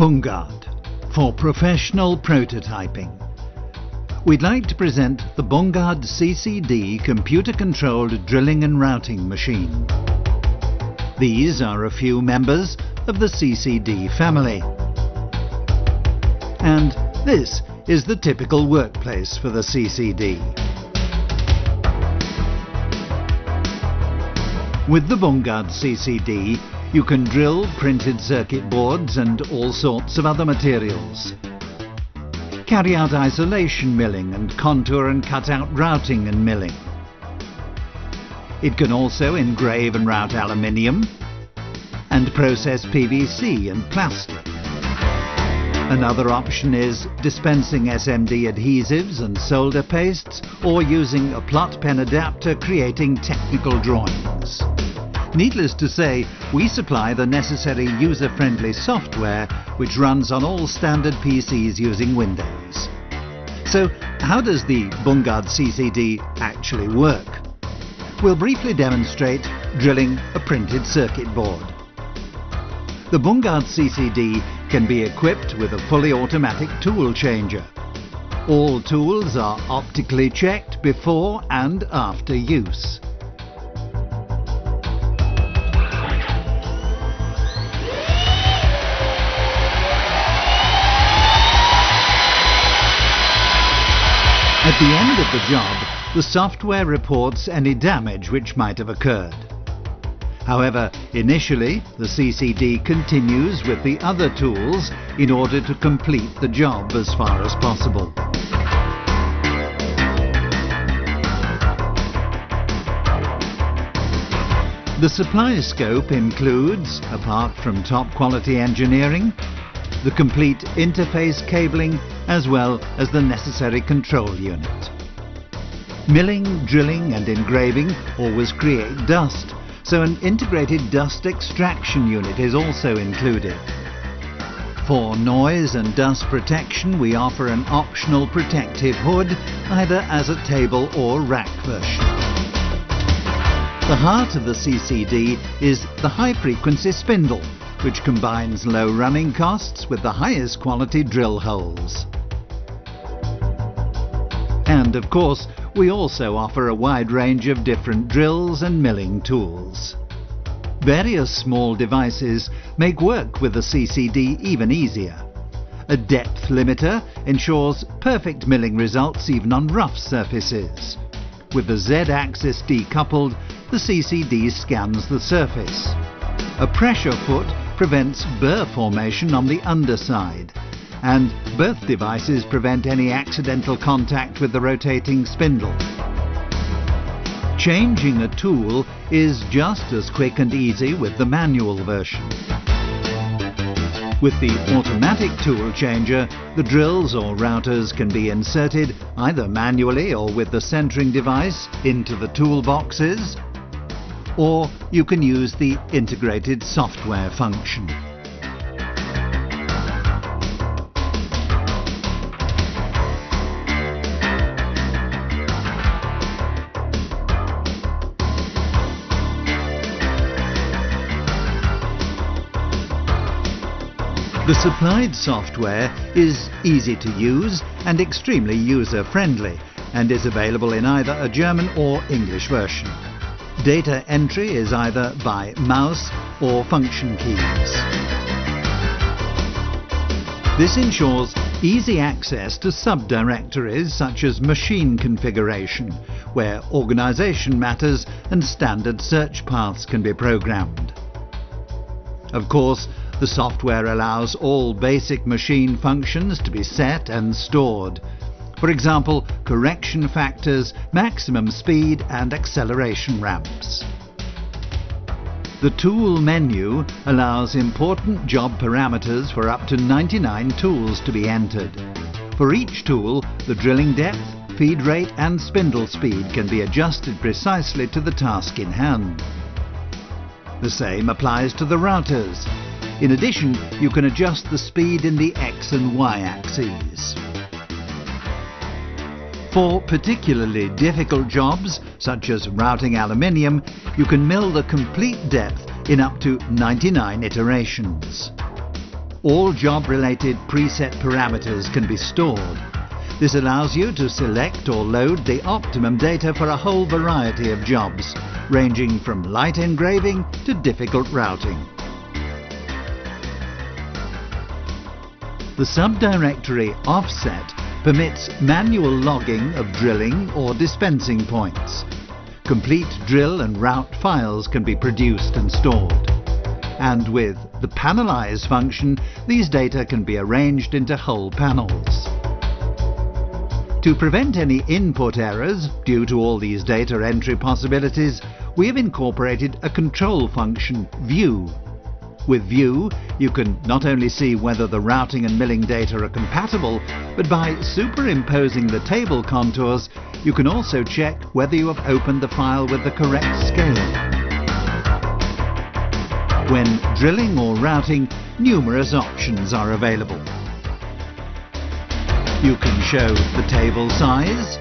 Bungard for professional prototyping. We'd like to present the Bungard CCD computer-controlled drilling and routing machine. These are a few members of the CCD family. And this is the typical workplace for the CCD. With the Bungard CCD, you can drill printed circuit boards and all sorts of other materials. Carry out isolation milling and contour and cut out routing and milling. It can also engrave and route aluminium and process PVC and plastic. Another option is dispensing SMD adhesives and solder pastes, or using a plot pen adapter creating technical drawings. Needless to say, we supply the necessary user-friendly software which runs on all standard PCs using Windows. So, how does the Bungard CCD actually work? We'll briefly demonstrate drilling a printed circuit board. The Bungard CCD can be equipped with a fully automatic tool changer. All tools are optically checked before and after use. At the end of the job, the software reports any damage which might have occurred. However, initially, the CCD continues with the other tools in order to complete the job as far as possible. The supply scope includes, apart from top quality engineering, the complete interface cabling as well as the necessary control unit. Milling, drilling and engraving always create dust, so an integrated dust extraction unit is also included. For noise and dust protection, we offer an optional protective hood, either as a table or rack version. The heart of the CCD is the high-frequency spindle, which combines low running costs with the highest quality drill holes. And of course, we also offer a wide range of different drills and milling tools. Various small devices make work with the CCD even easier. A depth limiter ensures perfect milling results even on rough surfaces. With the Z-axis decoupled, the CCD scans the surface. A pressure foot prevents burr formation on the underside, and both devices prevent any accidental contact with the rotating spindle. Changing a tool is just as quick and easy with the manual version. With the automatic tool changer, the drills or routers can be inserted either manually or with the centering device into the toolboxes, or you can use the integrated software function. The supplied software is easy to use and extremely user-friendly, and is available in either a German or English version. Data entry is either by mouse or function keys. This ensures easy access to subdirectories such as machine configuration, where organization matters and standard search paths can be programmed. Of course, the software allows all basic machine functions to be set and stored. For example, correction factors, maximum speed and acceleration ramps. The tool menu allows important job parameters for up to 99 tools to be entered. For each tool, the drilling depth, feed rate and spindle speed can be adjusted precisely to the task in hand. The same applies to the routers. In addition, you can adjust the speed in the X and Y axes. For particularly difficult jobs, such as routing aluminium, you can mill the complete depth in up to 99 iterations. all job-related preset parameters can be stored. This allows you to select or load the optimum data for a whole variety of jobs, ranging from light engraving to difficult routing. The subdirectory offset permits manual logging of drilling or dispensing points. Complete drill and route files can be produced and stored. And with the panelize function, these data can be arranged into whole panels. To prevent any input errors due to all these data entry possibilities, we have incorporated a control function, View. With View, you can not only see whether the routing and milling data are compatible, but by superimposing the table contours, you can also check whether you have opened the file with the correct scale. When drilling or routing, numerous options are available. You can show the table size,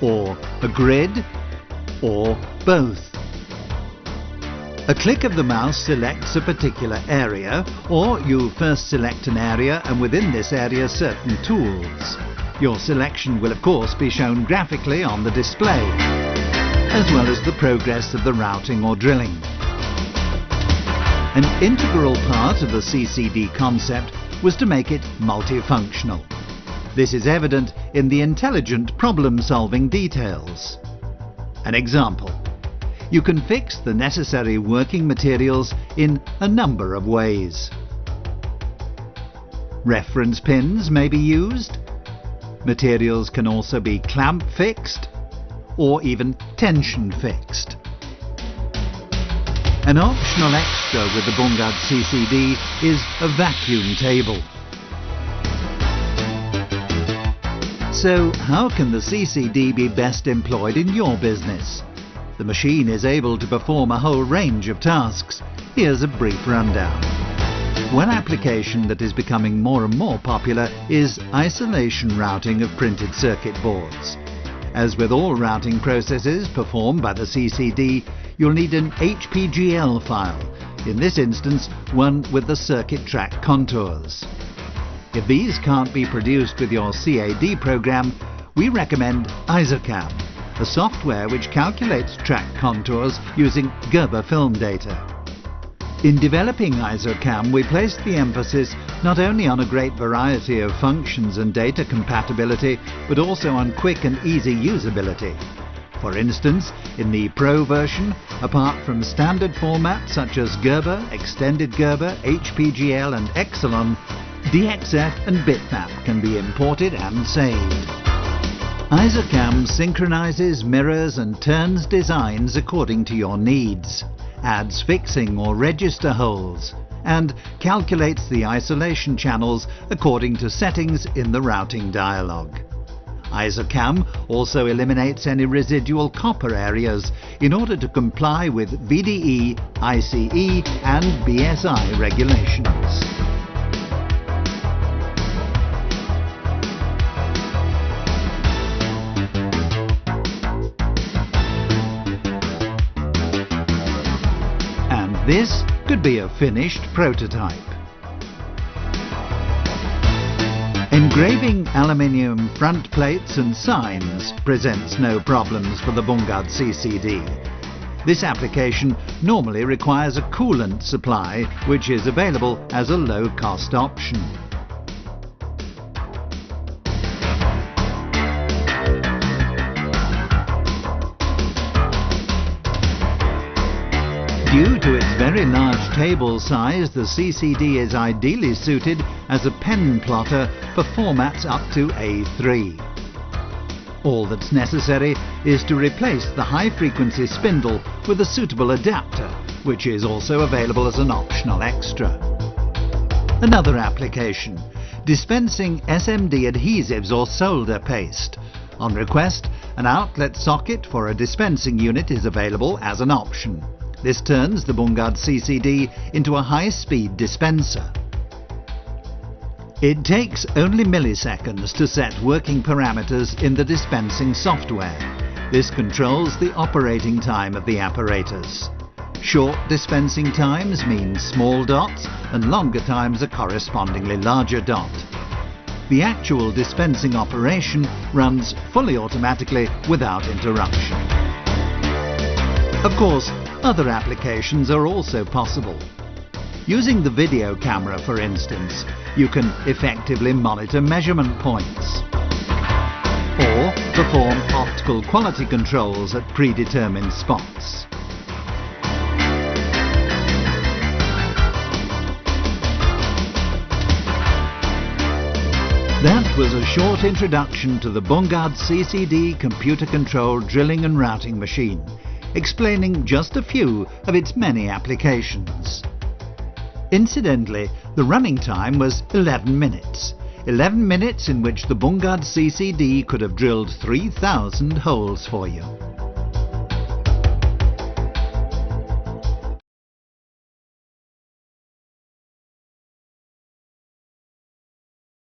or a grid, or both. A click of the mouse selects a particular area, or you first select an area and within this area certain tools. Your selection will of course be shown graphically on the display, as well as the progress of the routing or drilling. An integral part of the CCD concept was to make it multifunctional. This is evident in the intelligent problem-solving details. An example. You can fix the necessary working materials in a number of ways. Reference pins may be used. Materials can also be clamp fixed or even tension fixed. An optional extra with the Bungard CCD is a vacuum table. So how can the CCD be best employed in your business? The machine is able to perform a whole range of tasks. Here's a brief rundown. One application that is becoming more and more popular is isolation routing of printed circuit boards. As with all routing processes performed by the CCD, you'll need an HPGL file, in this instance one with the circuit track contours. If these can't be produced with your CAD program, we recommend ISOCAM, a software which calculates track contours using Gerber film data. In developing ISOCAM, we placed the emphasis not only on a great variety of functions and data compatibility, but also on quick and easy usability. For instance, in the Pro version, apart from standard formats such as Gerber, Extended Gerber, HPGL and Excelleon, DXF and Bitmap can be imported and saved. ISOCAM synchronizes, mirrors and turns designs according to your needs, adds fixing or register holes, and calculates the isolation channels according to settings in the routing dialog. ISOCAM also eliminates any residual copper areas in order to comply with VDE, ICE and BSI regulations. This could be a finished prototype. Engraving aluminium front plates and signs presents no problems for the Bungard CCD. This application normally requires a coolant supply, which is available as a low-cost option. Due to its very large table size, the CCD is ideally suited as a pen plotter for formats up to A3. All that's necessary is to replace the high-frequency spindle with a suitable adapter, which is also available as an optional extra. Another application, dispensing SMD adhesives or solder paste. On request, an outlet socket for a dispensing unit is available as an option. This turns the Bungard CCD into a high-speed dispenser. It takes only milliseconds to set working parameters in the dispensing software. This controls the operating time of the apparatus. Short dispensing times mean small dots, and longer times a correspondingly larger dot. The actual dispensing operation runs fully automatically without interruption. Of course, other applications are also possible. Using the video camera, for instance, you can effectively monitor measurement points or perform optical quality controls at predetermined spots. That was a short introduction to the Bungard CCD computer-controlled drilling and routing machine, explaining just a few of its many applications. Incidentally, the running time was 11 minutes. 11 minutes in which the Bungard CCD could have drilled 3,000 holes for you.